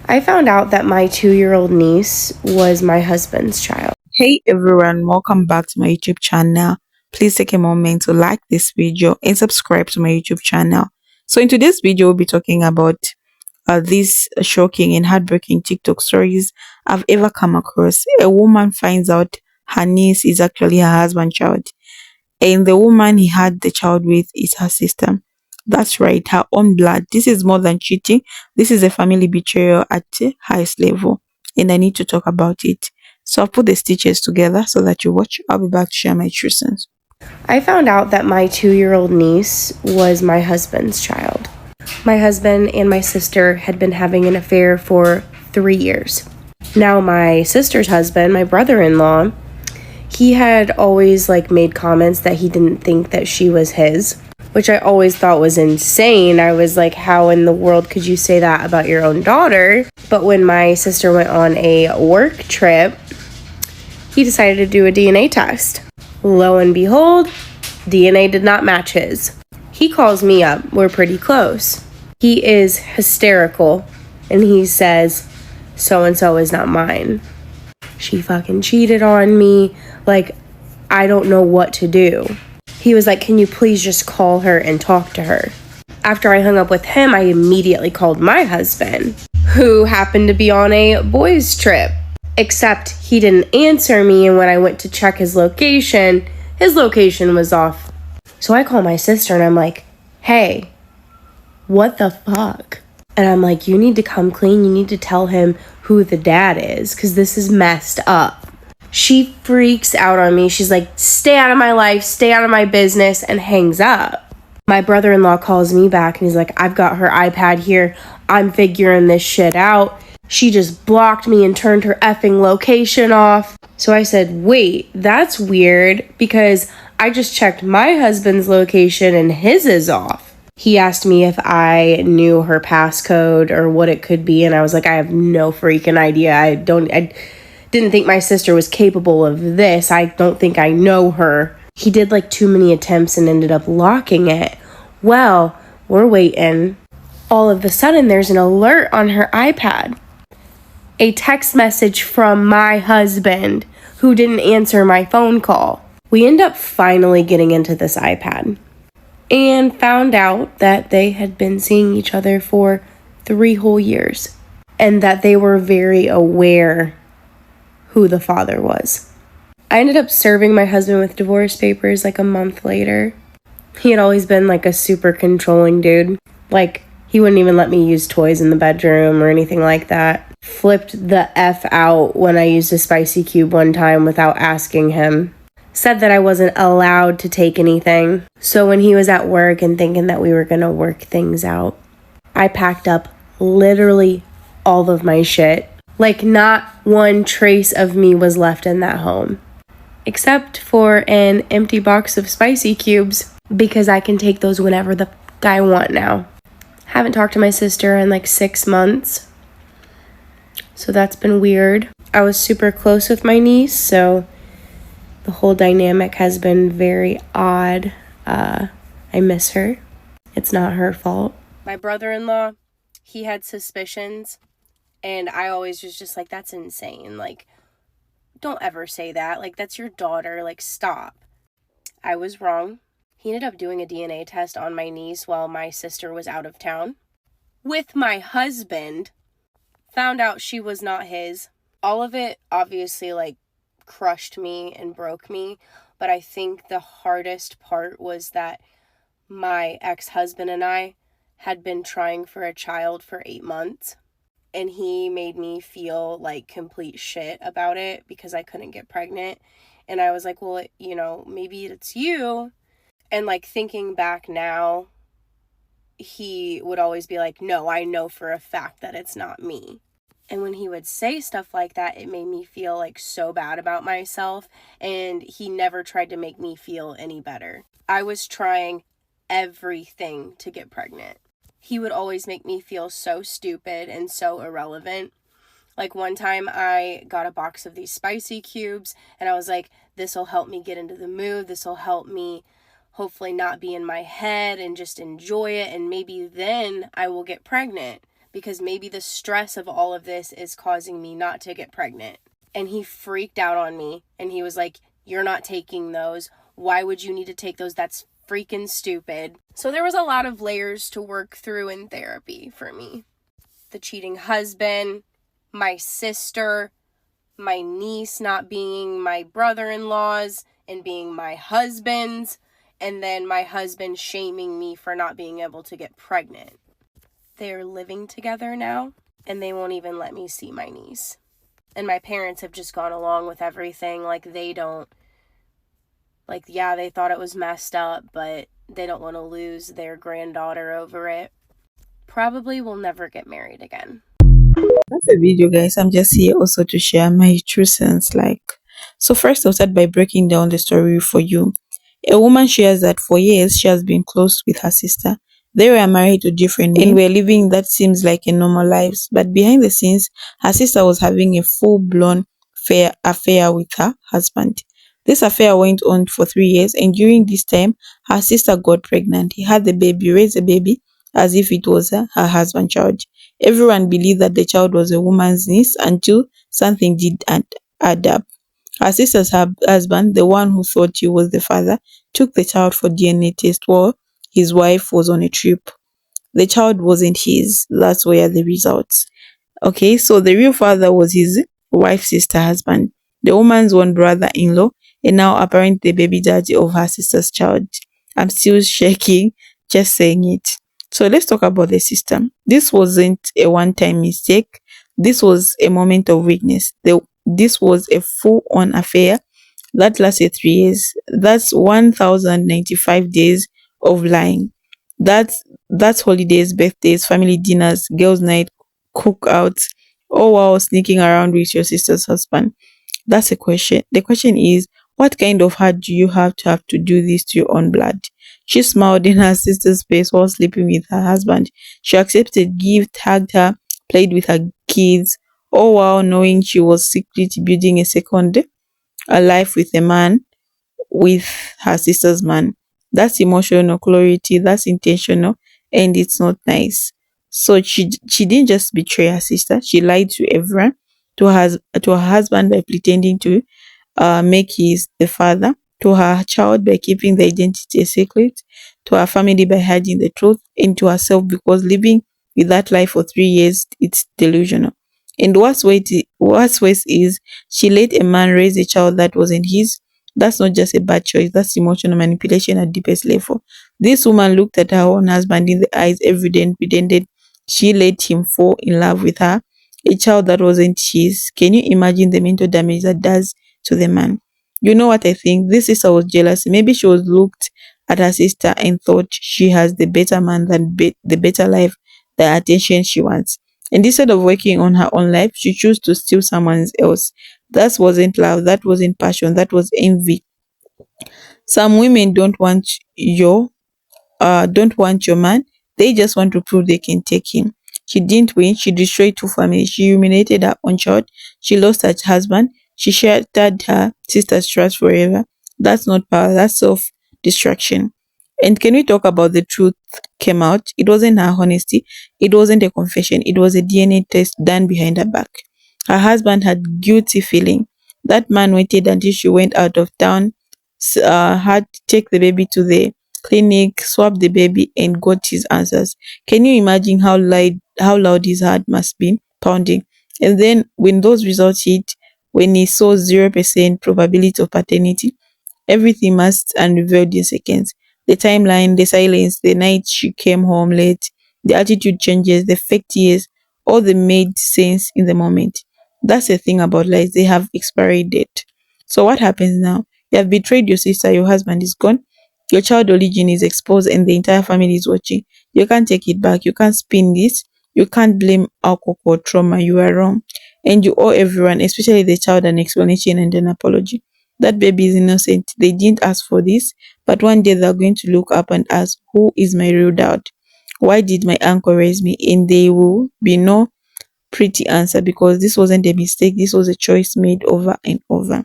I found out that my 2-year-old niece was my husband's child. Hey everyone, welcome back to my YouTube channel. Please take a moment to like this video and subscribe to my YouTube channel. So in today's video, we'll be talking about these shocking and heartbreaking TikTok stories I've ever come across. A woman finds out her niece is actually her husband's child, and the woman he had the child with is her sister. That's right, her own blood. This is more than cheating. This is a family betrayal at the highest level, and I need to talk about it. So I'll put the stitches together so that you watch. I'll be back to share my true sense. I found out that my 2-year-old niece was my husband's child. My husband and my sister had been having an affair for 3 years. Now, my sister's husband, my brother-in-law, he had always made comments that he didn't think that she was his, which I always thought was insane. I was like, how in the world could you say that about your own daughter? But when my sister went on a work trip, he decided to do a DNA test. Lo and behold, DNA did not match his. He calls me up. We're pretty close. He is hysterical, and he says, so-and-so is not mine. She fucking cheated on me. I don't know what to do. He was like, can you please just call her and talk to her? After I hung up with him, I immediately called my husband, who happened to be on a boys' trip. Except he didn't answer me, and when I went to check his location was off. So I call my sister, and I'm like, hey, what the fuck? And I'm like, you need to come clean. You need to tell him who the dad is, because this is messed up. She freaks out on me. She's like, stay out of my life, stay out of my business, and hangs up. My brother-in-law calls me back, and he's like, I've got her iPad here. I'm figuring this shit out. She just blocked me and turned her effing location off. So I said, wait, that's weird, because I just checked my husband's location and his is off. He asked me if I knew her passcode or what it could be, and I was like, I have no freaking idea. I didn't think my sister was capable of this. I don't think I know her. He did too many attempts and ended up locking it. Well, we're waiting. All of a sudden, there's an alert on her iPad. A text message from my husband, who didn't answer my phone call. We end up finally getting into this iPad and found out that they had been seeing each other for 3 whole years, and that they were very aware who the father was. I ended up serving my husband with divorce papers a month later. He had always been a super controlling dude. He wouldn't even let me use toys in the bedroom or anything like that. Flipped the F out when I used a spicy cube one time without asking him. Said that I wasn't allowed to take anything. So when he was at work and thinking that we were gonna work things out, I packed up literally all of my shit. Not one trace of me was left in that home. Except for an empty box of spicy cubes, because I can take those whenever the fuck I want now. Haven't talked to my sister in 6 months. So that's been weird. I was super close with my niece, so the whole dynamic has been very odd. I miss her. It's not her fault. My brother-in-law, he had suspicions, and I always was just that's insane. Don't ever say that. That's your daughter. Stop. I was wrong. He ended up doing a DNA test on my niece while my sister was out of town with my husband. Found out she was not his. All of it obviously crushed me and broke me, but I think the hardest part was that my ex-husband and I had been trying for a child for 8 months, and he made me feel complete shit about it because I couldn't get pregnant. And I was like, well, maybe it's you. And thinking back now, he would always be like, no, I know for a fact that it's not me. And when he would say stuff like that, it made me feel so bad about myself, and he never tried to make me feel any better. I was trying everything to get pregnant. He would always make me feel so stupid and so irrelevant. One time I got a box of these spicy cubes, and I was like, this will help me get into the mood. This will help me hopefully not be in my head and just enjoy it, and maybe then I will get pregnant. because maybe the stress of all of this is causing me not to get pregnant. And he freaked out on me, and he was like, you're not taking those. Why would you need to take those? That's freaking stupid. So there was a lot of layers to work through in therapy for me. The cheating husband, my sister, my niece not being my brother-in-law's and being my husband's, and then my husband shaming me for not being able to get pregnant. They're living together now, and they won't even let me see my niece. And my parents have just gone along with everything. Like, they don't, like, yeah, they thought it was messed up, but they don't want to lose their granddaughter over it. Probably will never get married again. That's a video, guys. I'm just here also to share my true sense. So first I'll start by breaking down the story for you. A woman shares that for years she has been close with her sister. They were married to different men and were living that seems like a normal lives, but behind the scenes, her sister was having a full-blown affair with her husband. This affair went on for 3 years, and during this time, her sister got pregnant. He had the baby, raised the baby as if it was her husband's child. Everyone believed that the child was a woman's niece until something did add up. Her sister's husband, the one who thought he was the father, took the child for DNA test while his wife was on a trip. The child wasn't his. That's where the results. Okay, so the real father was his wife's sister husband, the woman's one brother-in-law, and now apparently the baby daddy of her sister's child. I'm still shaking just saying it. So let's talk about the system. This wasn't a one-time mistake. This was a moment of weakness. This was a full-on affair that lasted 3 years. That's 1,095 days of lying. That's holidays, birthdays, family dinners, girls' night, cookouts, all while sneaking around with your sister's husband. That's a question. The question is, what kind of heart do you have to do this to your own blood? She smiled in her sister's face while sleeping with her husband. She accepted gift, hugged her, played with her kids, all while knowing she was secretly building a life with a man, with her sister's man. That's emotional clarity, that's intentional, and it's not nice. So she didn't just betray her sister, she lied to everyone, to her husband by pretending to make his the father, to her child by keeping the identity a secret, to her family by hiding the truth, and to herself because living with that lie for 3 years, it's delusional. And what's worse is she let a man raise a child that wasn't his. That's not just a bad choice, that's emotional manipulation at deepest level. This woman looked at her own husband in the eyes every day and pretended she let him fall in love with her, a child that wasn't his. Can you imagine the mental damage that does to the man? You know what I think? This sister was jealous. Maybe she was looked at her sister and thought she has the better man than the better life, the attention she wants. And instead of working on her own life, she chose to steal someone else. That wasn't love, that wasn't passion, that was envy. Some women don't want your man. They just want to prove they can take him. She didn't win. She destroyed two families. She humiliated her own child. She lost her husband. She shattered her sister's trust forever. That's not power. That's self-destruction. And can we talk about the truth came out? It wasn't her honesty. It wasn't a confession. It was a DNA test done behind her back. Her husband had guilty feeling. That man waited until she went out of town, had to take the baby to the clinic, swabbed the baby, and got his answers. Can you imagine how loud his heart must be pounding? And then when those results hit, when he saw 0% probability of paternity, everything must unrevealed in seconds. The timeline, the silence, the night she came home late, the attitude changes, the fake tears, all they made sense in the moment. That's the thing about lies, they have expiry date. So what happens now? You have betrayed your sister, your husband is gone, your child origin is exposed, and the entire family is watching. You can't take it back. You can't spin this. You can't blame alcohol or trauma. You are wrong. And you owe everyone, especially the child, an explanation and an apology. That baby is innocent. They didn't ask for this, but one day they're going to look up and ask, who is my real dad? Why did my uncle raise me? And there will be no pretty answer because this wasn't a mistake. This was a choice made over and over.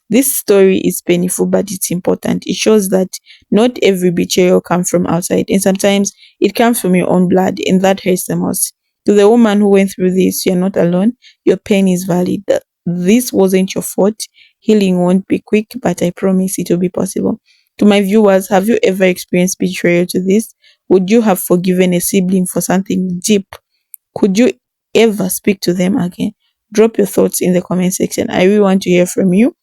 This story is painful, but it's important. It shows that not every betrayal comes from outside, and sometimes it comes from your own blood, and that hurts the most. To the woman who went through this, you're not alone. Your pain is valid. This wasn't your fault. Healing won't be quick, but I promise it will be possible. To my viewers, have you ever experienced betrayal to this? Would you have forgiven a sibling for something deep? Could you ever speak to them again? Drop your thoughts in the comment section. I really want to hear from you.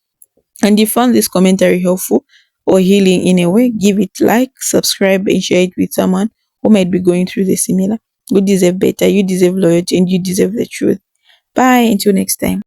And if you found this commentary helpful or healing in a way, give it like, subscribe, and share it with someone who might be going through the similar. You deserve better, you deserve loyalty, and you deserve the truth. Bye, until next time.